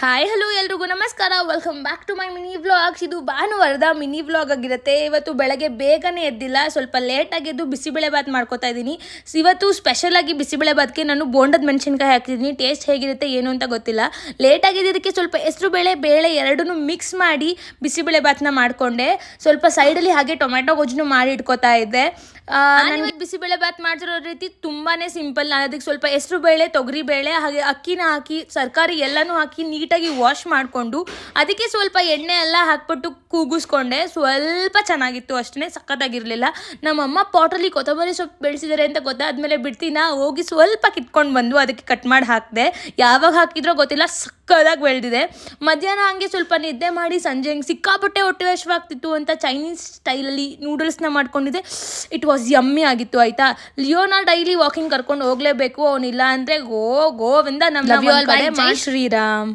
Hi hello ಎಲ್ರಿಗೂ ನಮಸ್ಕಾರ, welcome back to my mini vlogs. ಇದು ಭಾನುವಾರದ ಮಿನಿ ವ್ಲಾಗ್ ಆಗಿರುತ್ತೆ. ಇವತ್ತು ಬೆಳಗ್ಗೆ ಬೇಗನೆ ಎದ್ದಿಲ್ಲ, ಸ್ವಲ್ಪ ಲೇಟಾಗಿ ಎದ್ದು ಬಿಸಿಬೇಳೆ ಬಾತ್ ಮಾಡ್ಕೋತಾ ಇದ್ದೀನಿ. ಇವತ್ತು ಸ್ಪೆಷಲಾಗಿ ಬಿಸಿಬೇಳೆ ಬಾತ್ಗೆ ನಾನು ಬೋಂಡದ ಮೆಣಸಿನ್ಕಾಯಿ ಹಾಕಿದ್ದೀನಿ. ಟೇಸ್ಟ್ ಹೇಗಿರುತ್ತೆ ಏನು ಅಂತ ಗೊತ್ತಿಲ್ಲ. ಲೇಟಾಗಿದ್ದಕ್ಕೆ ಸ್ವಲ್ಪ ಹೆಸರು ಬೇಳೆ ಎರಡನ್ನೂ ಮಿಕ್ಸ್ ಮಾಡಿ ಬಿಸಿಬೇಳೆ ಬಾತ್ನ ಮಾಡಿಕೊಂಡೆ. ಸ್ವಲ್ಪ ಸೈಡಲ್ಲಿ ಹಾಗೆ ಟೊಮೆಟೊ ಗೊಜ್ಜನ್ನು ಮಾಡಿ ಇಟ್ಕೋತಾ ಇದ್ದೆ. ನನಗೆ ಬಿಸಿಬೇಳೆ ಬಾತ್ ಮಾಡ್ತಿರೋ ರೀತಿ ತುಂಬಾ ಸಿಂಪಲ್. ನಾನು ಅದಕ್ಕೆ ಸ್ವಲ್ಪ ಹೆಸರು ಬೇಳೆ, ತೊಗರಿ ಬೇಳೆ, ಹಾಗೆ ಅಕ್ಕಿನ ಹಾಕಿ ತರಕಾರಿ ಎಲ್ಲನೂ ಹಾಕಿ ನೀಟಾಗಿ ವಾಶ್ ಮಾಡಿಕೊಂಡು ಅದಕ್ಕೆ ಸ್ವಲ್ಪ ಎಣ್ಣೆ ಎಲ್ಲ ಹಾಕ್ಬಿಟ್ಟು ಕೂಗಿಸ್ಕೊಂಡೆ. ಸ್ವಲ್ಪ ಚೆನ್ನಾಗಿತ್ತು, ಅಷ್ಟೇ ಸಖತ್ತಾಗಿರಲಿಲ್ಲ. ನಮ್ಮಮ್ಮ ಪಾಟಲ್ಲಿ ಕೊತ್ತಂಬರಿ ಸೊಪ್ಪು ಬೆಳೆಸಿದ್ದಾರೆ ಅಂತ ಗೊತ್ತಾದ್ಮೇಲೆ ಬಿಡ್ತೀನ ಹೋಗಿ ಸ್ವಲ್ಪ ಕಿತ್ಕೊಂಡು ಬಂದು ಅದಕ್ಕೆ ಕಟ್ ಮಾಡಿ ಹಾಕಿದೆ. ಯಾವಾಗ ಹಾಕಿದ್ರೋ ಗೊತ್ತಿಲ್ಲ, ಸಕ್ಕದಾಗಿ ಬೆಳೆದಿದೆ. ಮಧ್ಯಾಹ್ನ ಹಂಗೆ ಸ್ವಲ್ಪ ನಿದ್ದೆ ಮಾಡಿ ಸಂಜೆ ಹಂಗೆ ಸಿಕ್ಕಾಪಟ್ಟೆ ಹೊಟ್ಟೆ ಹಸಿವಾಗ್ತಿತ್ತು ಅಂತ ಚೈನೀಸ್ ಸ್ಟೈಲಲ್ಲಿ ನೂಡಲ್ಸ್ನ ಮಾಡ್ಕೊಂಡಿದ್ದೆ. ಇಟ್ ವಾಸ್ ಯಮ್ಮಿ ಆಗಿತ್ತು. ಆಯಿತಾ, ಲಿಯೋನ ಡೈಲಿ ವಾಕಿಂಗ್ ಕರ್ಕೊಂಡು ಹೋಗಲೇಬೇಕು. ಅವನಿಲ್ಲ ಅಂದರೆ ಗೋವಿಂದ ನಮ್ಮ ಶ್ರೀರಾಮ್.